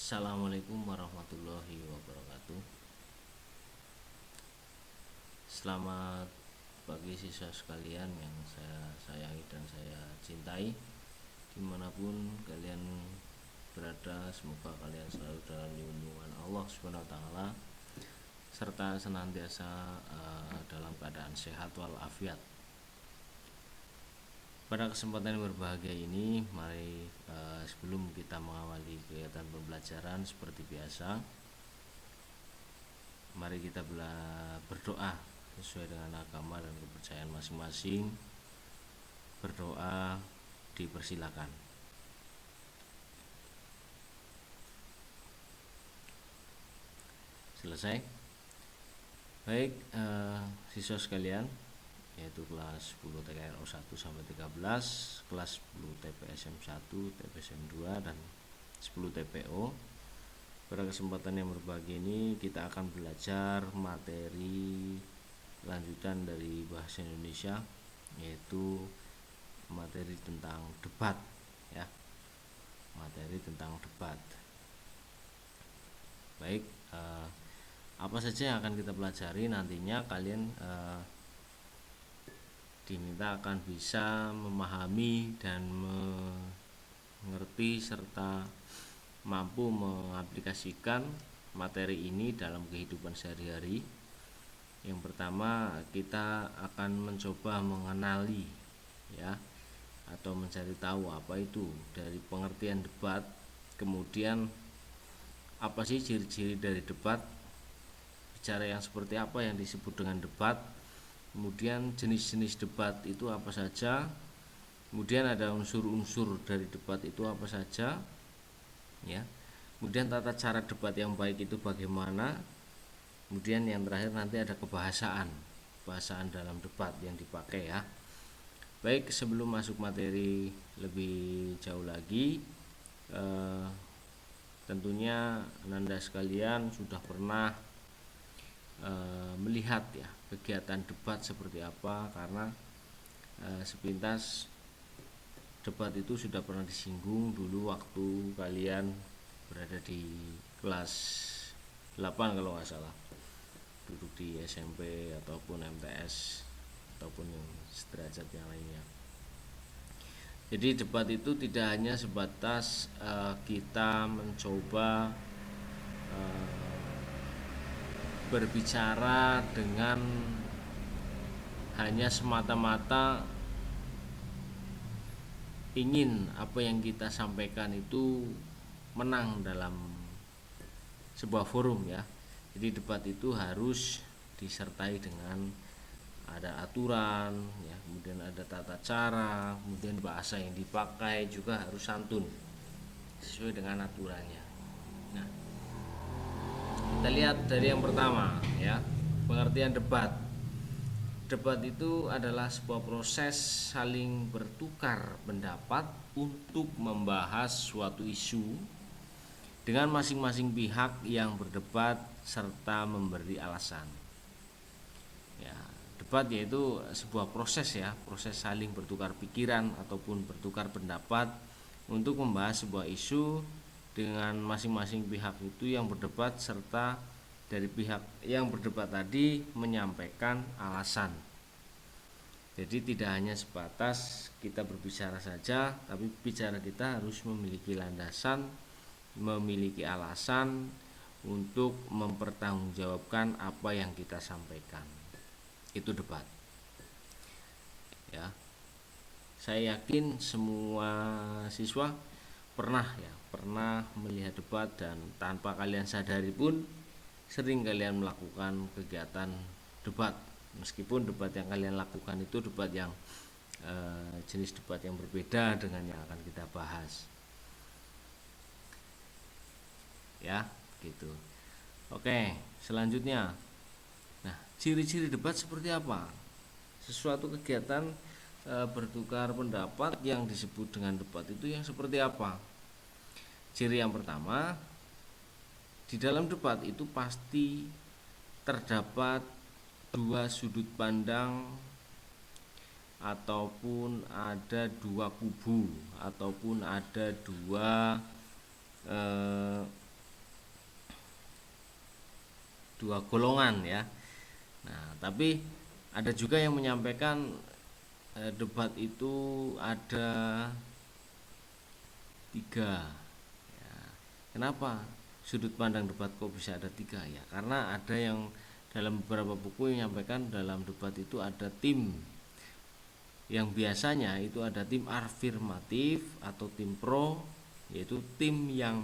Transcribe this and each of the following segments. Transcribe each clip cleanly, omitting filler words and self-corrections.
Assalamualaikum warahmatullahi wabarakatuh. Selamat pagi siswa sekalian yang saya sayangi dan saya cintai. Dimanapun kalian berada, semoga kalian selalu dalam lindungan Allah Subhanahu wa taala serta senantiasa dalam keadaan sehat walafiat. Pada kesempatan yang berbahagia ini, mari sebelum kita mengawali kegiatan pembelajaran seperti biasa, mari kita berdoa sesuai dengan agama dan kepercayaan masing-masing. Berdoa dipersilakan. Selesai. Baik, siswa sekalian, yaitu kelas 10 TKRO 1 sampai 13, kelas 10 TPSM 1, TPSM 2 dan 10 TPO. Pada kesempatan yang berbahagia ini kita akan belajar materi lanjutan dari bahasa Indonesia, yaitu materi tentang debat, ya. Materi tentang debat. Baik, apa saja yang akan kita pelajari nantinya kalian diminta akan bisa memahami dan mengerti serta mampu mengaplikasikan materi ini dalam kehidupan sehari-hari. Yang pertama, kita akan mencoba mengenali, ya, atau mencari tahu apa itu dari pengertian debat. Kemudian apa sih ciri-ciri dari debat, bicara yang seperti apa yang disebut dengan debat, kemudian jenis-jenis debat itu apa saja, kemudian ada unsur-unsur dari debat itu apa saja, ya. Kemudian tata cara debat yang baik itu bagaimana. Kemudian yang terakhir nanti ada bahasaan dalam debat yang dipakai, ya. Baik, sebelum masuk materi lebih jauh lagi, tentunya Anda sekalian sudah pernah melihat, ya, kegiatan debat seperti apa, karena sepintas debat itu sudah pernah disinggung dulu waktu kalian berada di kelas 8 kalau nggak salah, duduk di SMP ataupun MTS ataupun yang sederajat yang lainnya. Jadi debat itu tidak hanya sebatas kita mencoba berbicara dengan hanya semata-mata ingin apa yang kita sampaikan itu menang dalam sebuah forum, ya. Jadi debat itu harus disertai dengan ada aturan, ya, kemudian ada tata cara, kemudian bahasa yang dipakai juga harus santun sesuai dengan aturannya. Nah, kita lihat dari yang pertama, ya, pengertian debat. Debat itu adalah sebuah proses saling bertukar pendapat untuk membahas suatu isu dengan masing-masing pihak yang berdebat serta memberi alasan. Ya, debat yaitu sebuah proses, ya, proses saling bertukar pikiran ataupun bertukar pendapat untuk membahas sebuah isu dengan masing-masing pihak itu yang berdebat serta dari pihak yang berdebat tadi menyampaikan alasan. Jadi tidak hanya sebatas kita berbicara saja, tapi bicara kita harus memiliki landasan, memiliki alasan untuk mempertanggungjawabkan apa yang kita sampaikan. Itu debat, ya. Saya yakin semua siswa pernah melihat debat, dan tanpa kalian sadari pun sering kalian melakukan kegiatan debat, meskipun debat yang kalian lakukan itu debat yang jenis debat yang berbeda dengan yang akan kita bahas, ya, gitu. Oke, selanjutnya, nah, ciri-ciri debat seperti apa? Sesuatu kegiatan bertukar pendapat yang disebut dengan debat itu yang seperti apa? Ciri yang pertama, di dalam debat itu pasti terdapat dua sudut pandang ataupun ada dua kubu ataupun ada dua dua golongan ya. Nah, tapi ada juga yang menyampaikan debat itu ada 3 ya. Kenapa sudut pandang debat kok bisa ada 3 ya? Karena ada yang dalam beberapa buku yang menyampaikan dalam debat itu ada tim yang biasanya itu ada tim afirmatif atau tim pro, yaitu tim yang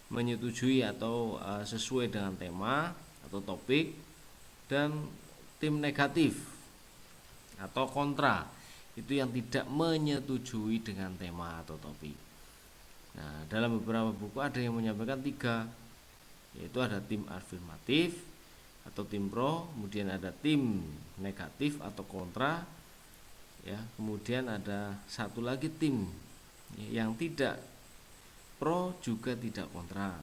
menyetujui atau sesuai dengan tema atau topik, dan tim negatif atau kontra, itu yang tidak menyetujui dengan tema atau topik. Nah, dalam beberapa buku ada yang menyampaikan 3, yaitu ada tim afirmatif atau tim pro, kemudian ada tim negatif atau kontra ya, kemudian ada satu lagi tim yang tidak pro juga tidak kontra.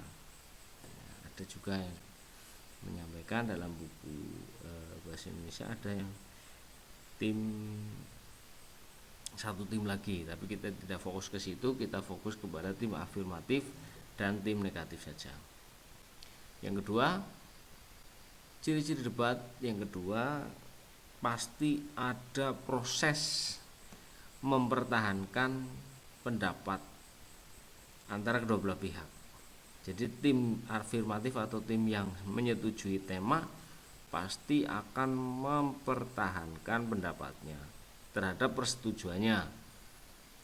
Ada juga yang menyampaikan dalam buku bahasa Indonesia ada yang tim satu tim lagi, tapi kita tidak fokus ke situ, kita fokus kepada tim afirmatif dan tim negatif saja. Yang kedua, ciri-ciri debat yang kedua, pasti ada proses mempertahankan pendapat antara kedua belah pihak. Jadi tim afirmatif atau tim yang menyetujui tema pasti akan mempertahankan pendapatnya terhadap persetujuannya,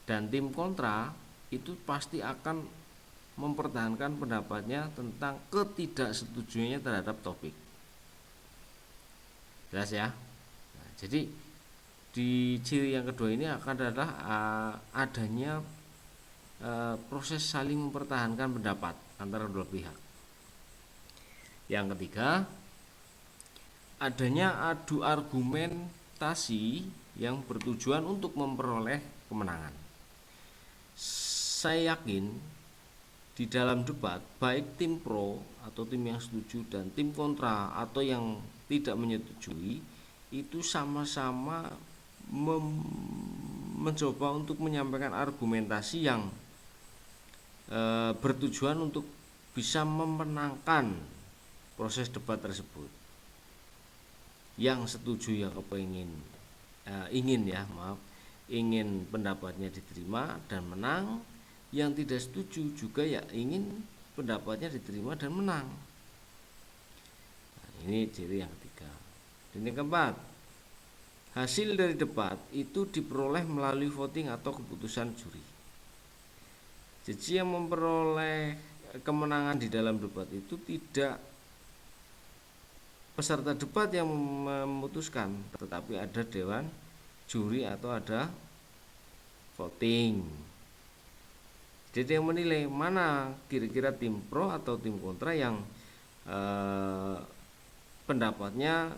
dan tim kontra itu pasti akan mempertahankan pendapatnya tentang ketidaksetujuannya terhadap topik. Jelas ya? Nah, jadi di ciri yang kedua ini akan adalah adanya proses saling mempertahankan pendapat antara kedua pihak. Yang ketiga, adanya adu argumentasi yang bertujuan untuk memperoleh kemenangan. Saya yakin di dalam debat, baik tim pro atau tim yang setuju dan tim kontra atau yang tidak menyetujui, itu sama-sama mencoba untuk menyampaikan argumentasi yang bertujuan untuk bisa memenangkan proses debat tersebut. Yang setuju ya ingin pendapatnya diterima dan menang. Yang tidak setuju juga ya ingin pendapatnya diterima dan menang. Nah, ini ciri yang ketiga. Dan yang keempat, hasil dari debat itu diperoleh melalui voting atau keputusan juri. Jadi yang memperoleh kemenangan di dalam debat itu tidak peserta debat yang memutuskan, tetapi ada dewan juri atau ada voting. Jadi yang menilai mana kira-kira tim pro atau tim kontra yang pendapatnya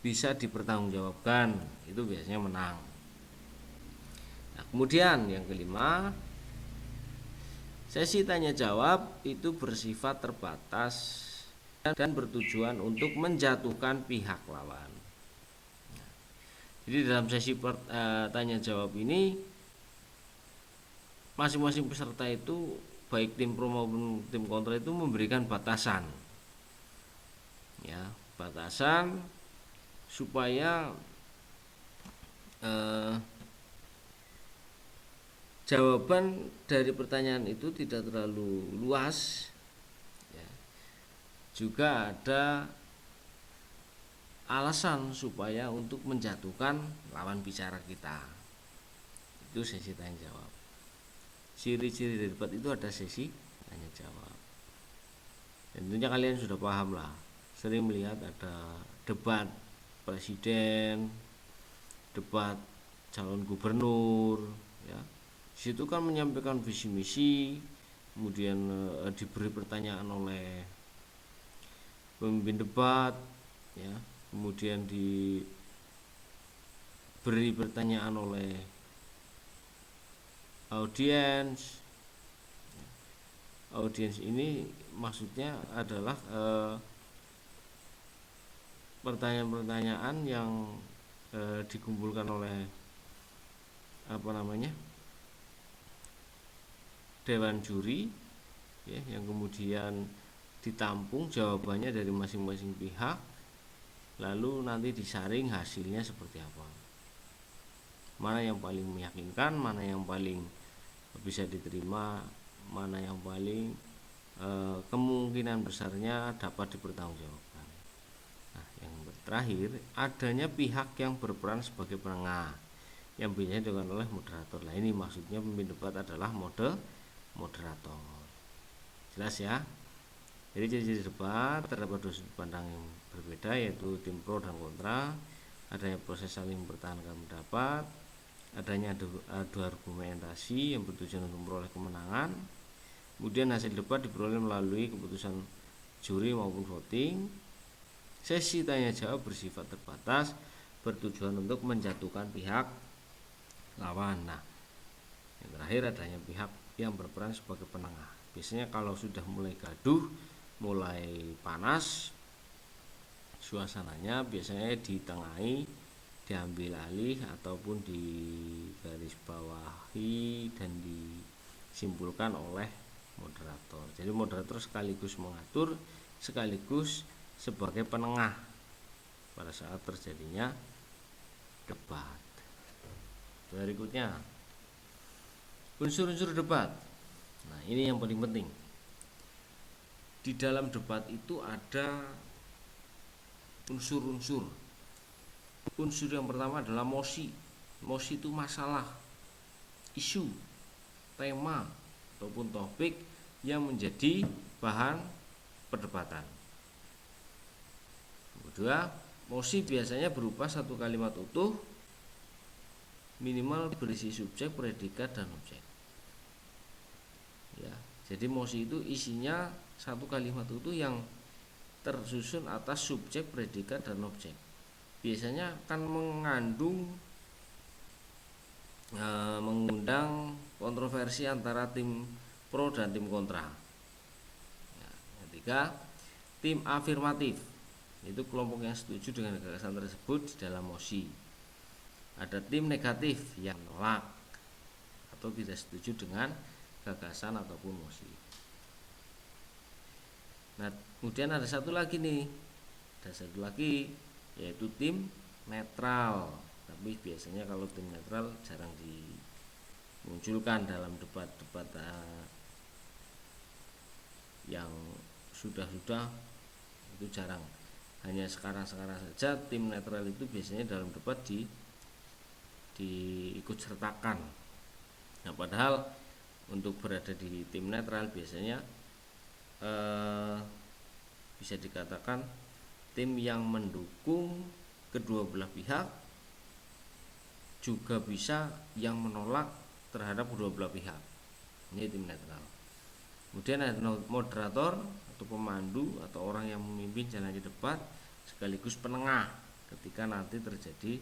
bisa dipertanggungjawabkan, itu biasanya menang. Nah, kemudian yang kelima, sesi tanya jawab itu bersifat terbatas dan bertujuan untuk menjatuhkan pihak lawan. Jadi dalam sesi tanya jawab ini masing-masing peserta itu baik tim pro maupun tim kontra itu memberikan batasan, ya, batasan supaya jawaban dari pertanyaan itu tidak terlalu luas, ya. Juga ada alasan supaya untuk menjatuhkan lawan bicara kita. Itu sesi tanya jawab. Ciri-ciri dari debat itu ada sesi tanya jawab. Dan tentunya kalian sudah paham lah, sering melihat ada debat presiden, debat calon gubernur, ya. Di situ kan menyampaikan visi misi, kemudian diberi pertanyaan oleh pemimpin debat, ya. Kemudian diberi pertanyaan oleh audiens. Audiens ini maksudnya adalah pertanyaan-pertanyaan yang dikumpulkan oleh dewan juri, ya, yang kemudian ditampung jawabannya dari masing-masing pihak, lalu nanti disaring hasilnya seperti apa, mana yang paling meyakinkan, mana yang paling bisa diterima, mana yang paling kemungkinan besarnya dapat dipertanggungjawabkan. Nah, yang terakhir, adanya pihak yang berperan sebagai penengah yang biasanya dilakukan oleh moderator. Nah, ini maksudnya pemimpin debat adalah moderator. Jelas ya? Jadi ciri-ciri debat terdapat dua sudut pandang yang berbeda, yaitu tim pro dan kontra, adanya proses saling mempertahankan pendapat, adanya adu argumentasi yang bertujuan untuk memperoleh kemenangan, kemudian hasil debat diperoleh melalui keputusan juri maupun voting. Sesi tanya jawab bersifat terbatas, bertujuan untuk menjatuhkan pihak lawan. Nah, yang terakhir adanya pihak yang berperan sebagai penengah. Biasanya kalau sudah mulai gaduh, mulai panas suasananya, biasanya ditengahi, diambil alih ataupun digarisbawahi dan disimpulkan oleh moderator. Jadi moderator sekaligus mengatur, sekaligus sebagai penengah pada saat terjadinya debat. Berikutnya, unsur-unsur debat. Nah, ini yang paling penting. Di dalam debat itu ada unsur-unsur. Unsur yang pertama adalah mosi. Mosi itu masalah, isu, tema, ataupun topik yang menjadi bahan perdebatan. Kedua, mosi biasanya berupa satu kalimat utuh, minimal berisi subjek, predikat, dan objek. Ya, jadi mosi itu isinya satu kalimat utuh yang tersusun atas subjek, predikat, dan objek. Biasanya akan mengundang kontroversi antara tim pro dan tim kontra. Ya, ketiga, tim afirmatif, itu kelompok yang setuju dengan gagasan tersebut di dalam mosi. Ada tim negatif yang menolak atau tidak setuju dengan gagasan ataupun mosi. Nah, kemudian ada satu lagi nih, yaitu tim netral. Tapi biasanya kalau tim netral jarang dimunculkan dalam debat-debat yang sudah itu jarang. Hanya sekarang saja tim netral itu biasanya dalam debat diikut sertakan. Nah, padahal untuk berada di tim netral biasanya bisa dikatakan tim yang mendukung kedua belah pihak, juga bisa yang menolak terhadap kedua belah pihak. Ini tim netral. Kemudian ada moderator atau pemandu atau orang yang memimpin jalannya debat sekaligus penengah ketika nanti terjadi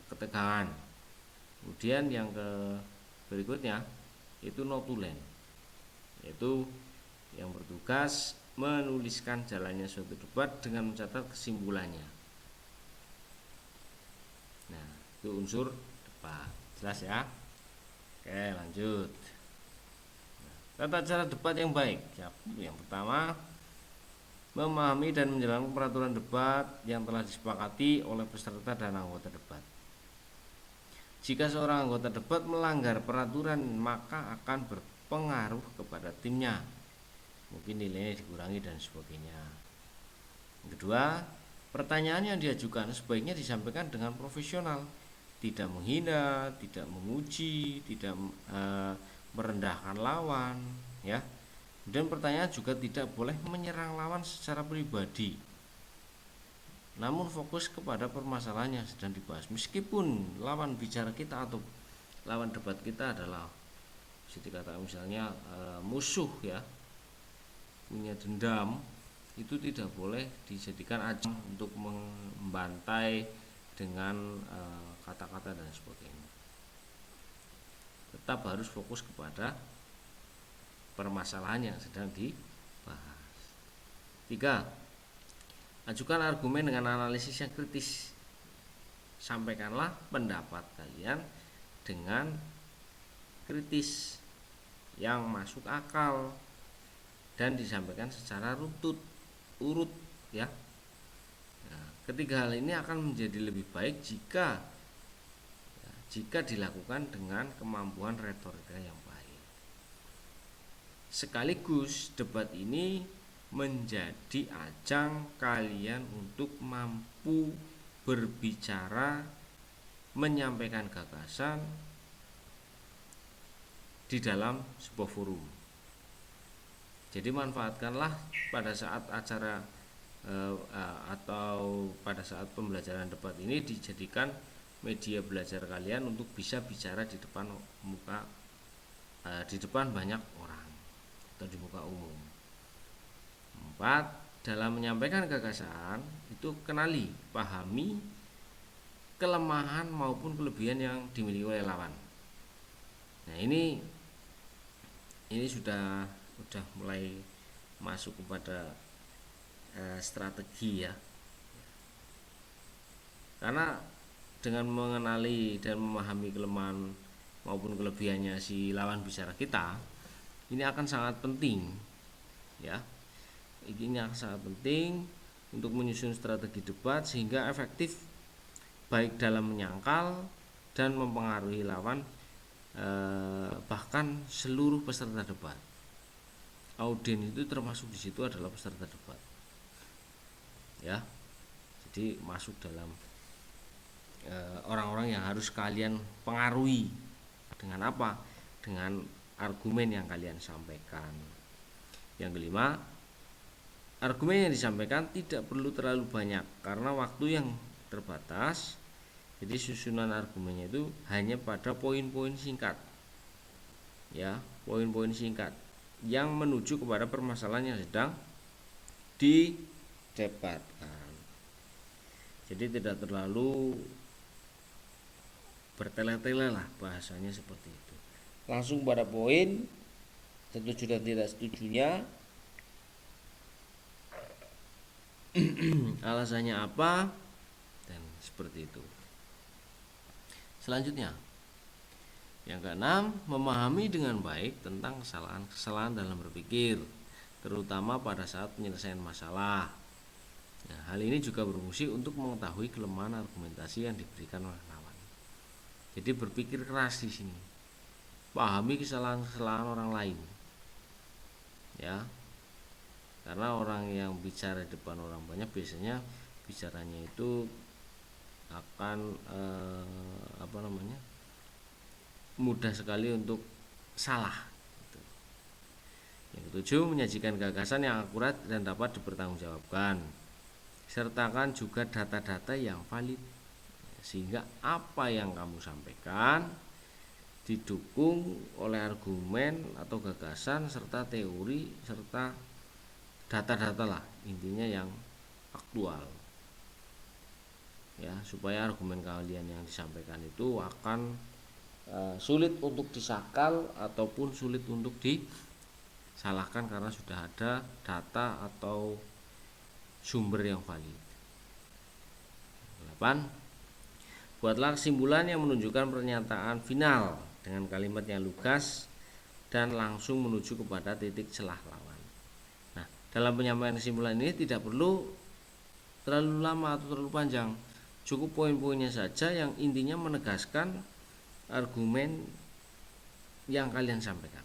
ketegangan. Kemudian yang berikutnya itu notulen, yaitu yang bertugas menuliskan jalannya suatu debat dengan mencatat kesimpulannya. Nah, itu unsur debat. Jelas ya? Oke, lanjut. Tata cara debat yang baik. Yang pertama, memahami dan menjalankan peraturan debat yang telah disepakati oleh peserta dan anggota debat. Jika seorang anggota debat melanggar peraturan, maka akan berpengaruh kepada timnya. Mungkin nilainya dikurangi dan sebagainya. Yang kedua, pertanyaan yang diajukan sebaiknya disampaikan dengan profesional, tidak menghina, tidak memuji, tidak merendahkan lawan, ya. Dan pertanyaan juga tidak boleh menyerang lawan secara pribadi, namun fokus kepada permasalahan yang sedang dibahas. Meskipun lawan bicara kita atau lawan debat kita adalah bisa dikatakan misalnya musuh, ya, punya dendam, itu tidak boleh dijadikan ajang untuk membantai dengan kata-kata dan sebagainya. Tetap harus fokus kepada permasalahan yang sedang dibahas. 3. Ajukan argumen dengan analisis yang kritis. Sampaikanlah pendapat kalian dengan kritis yang masuk akal. dan disampaikan secara urut ya. Nah, ketiga hal ini akan menjadi lebih baik jika dilakukan dengan kemampuan retorika yang baik. Sekaligus debat ini menjadi ajang kalian untuk mampu berbicara, menyampaikan gagasan di dalam sebuah forum. Jadi manfaatkanlah pada saat acara atau pada saat pembelajaran debat ini dijadikan media belajar kalian untuk bisa bicara di depan di depan banyak orang atau di muka umum. 4. Dalam menyampaikan gagasan itu kenali, pahami kelemahan maupun kelebihan yang dimiliki oleh lawan. Nah, ini sudah mulai masuk kepada strategi ya. Karena dengan mengenali dan memahami kelemahan maupun kelebihannya si lawan bicara kita, ini akan sangat penting ya. Ini akan sangat penting untuk menyusun strategi debat sehingga efektif baik dalam menyangkal dan mempengaruhi lawan, bahkan seluruh peserta debat. Audien itu termasuk di situ adalah peserta debat ya. Jadi masuk dalam orang-orang yang harus kalian pengaruhi dengan apa? Dengan argumen yang kalian sampaikan. Yang kelima, argumen yang disampaikan tidak perlu terlalu banyak karena waktu yang terbatas. Jadi susunan argumennya itu hanya pada poin-poin singkat ya, poin-poin singkat yang menuju kepada permasalahan yang sedang didebatkan. Jadi tidak terlalu bertele-tele lah bahasanya, seperti itu. Langsung pada poin, setuju dan tidak setujunya, alasannya apa, dan seperti itu. Selanjutnya, yang keenam, memahami dengan baik tentang kesalahan dalam berpikir, terutama pada saat penyelesaian masalah. Nah, hal ini juga berfungsi untuk mengetahui kelemahan argumentasi yang diberikan oleh lawan. Jadi berpikir keras di sini, pahami kesalahan-kesalahan orang lain, ya. Karena orang yang bicara di depan orang banyak biasanya bicaranya itu akan mudah sekali untuk salah. Yang ketujuh, menyajikan gagasan yang akurat dan dapat dipertanggungjawabkan. Sertakan juga data-data yang valid sehingga apa yang kamu sampaikan didukung oleh argumen atau gagasan serta teori serta data-data lah, intinya yang aktual ya, supaya argumen kalian yang disampaikan itu akan sulit untuk disakal ataupun sulit untuk disalahkan karena sudah ada data atau sumber yang valid. 8. Buatlah kesimpulan yang menunjukkan pernyataan final dengan kalimat yang lugas dan langsung menuju kepada titik celah lawan. Nah, dalam penyampaian kesimpulan ini tidak perlu terlalu lama atau terlalu panjang. Cukup poin-poinnya saja yang intinya menegaskan argumen yang kalian sampaikan.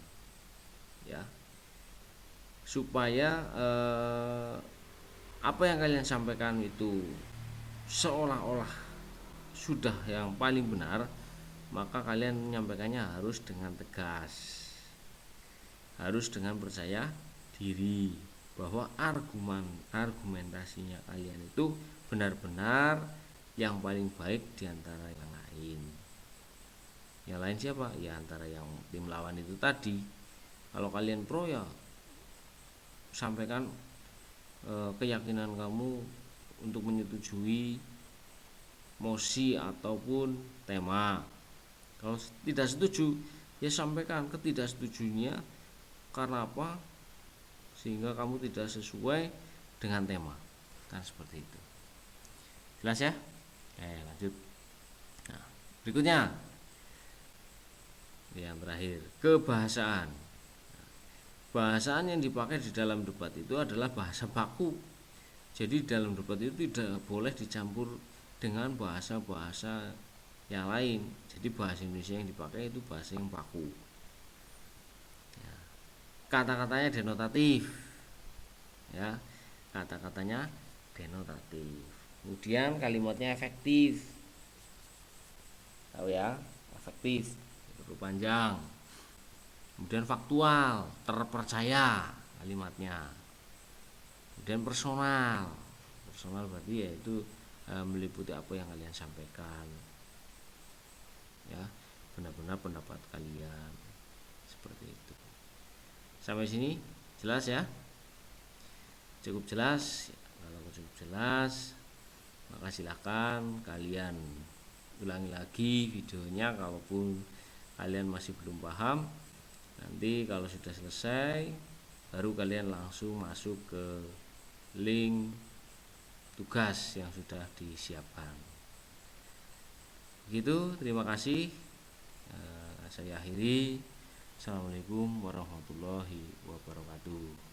Ya. Supaya apa yang kalian sampaikan itu seolah-olah sudah yang paling benar, maka kalian menyampaikannya harus dengan tegas, harus dengan percaya diri bahwa argumentasinya kalian itu benar-benar yang paling baik diantara yang lain. Yang lain siapa? Ya antara yang tim lawan itu tadi. Kalau kalian pro ya sampaikan keyakinan kamu untuk menyetujui mosi ataupun tema. Kalau tidak setuju, ya sampaikan ketidaksetujunya karena apa, sehingga kamu tidak sesuai dengan tema, kan seperti itu. Jelas ya? Lanjut. Nah, berikutnya yang terakhir, kebahasaan. bahasaan yang dipakai di dalam debat itu adalah bahasa baku. Jadi dalam debat itu tidak boleh dicampur dengan bahasa-bahasa yang lain. Jadi bahasa Indonesia yang dipakai itu bahasa yang baku. Ya. Kata-katanya denotatif. Ya, kata-katanya denotatif. Kemudian kalimatnya efektif. Tahu ya, efektif, itu panjang. Kemudian faktual, terpercaya kalimatnya. Kemudian personal. Personal berarti yaitu meliputi apa yang kalian sampaikan. Ya, benar-benar pendapat kalian. Seperti itu. Sampai sini jelas ya? Cukup jelas? Kalau cukup jelas, maka silakan kalian ulangi lagi videonya. Kalaupun kalian masih belum paham, nanti kalau sudah selesai baru kalian langsung masuk ke link tugas yang sudah disiapkan. Begitu, terima kasih. Saya akhiri. Assalamualaikum warahmatullahi wabarakatuh.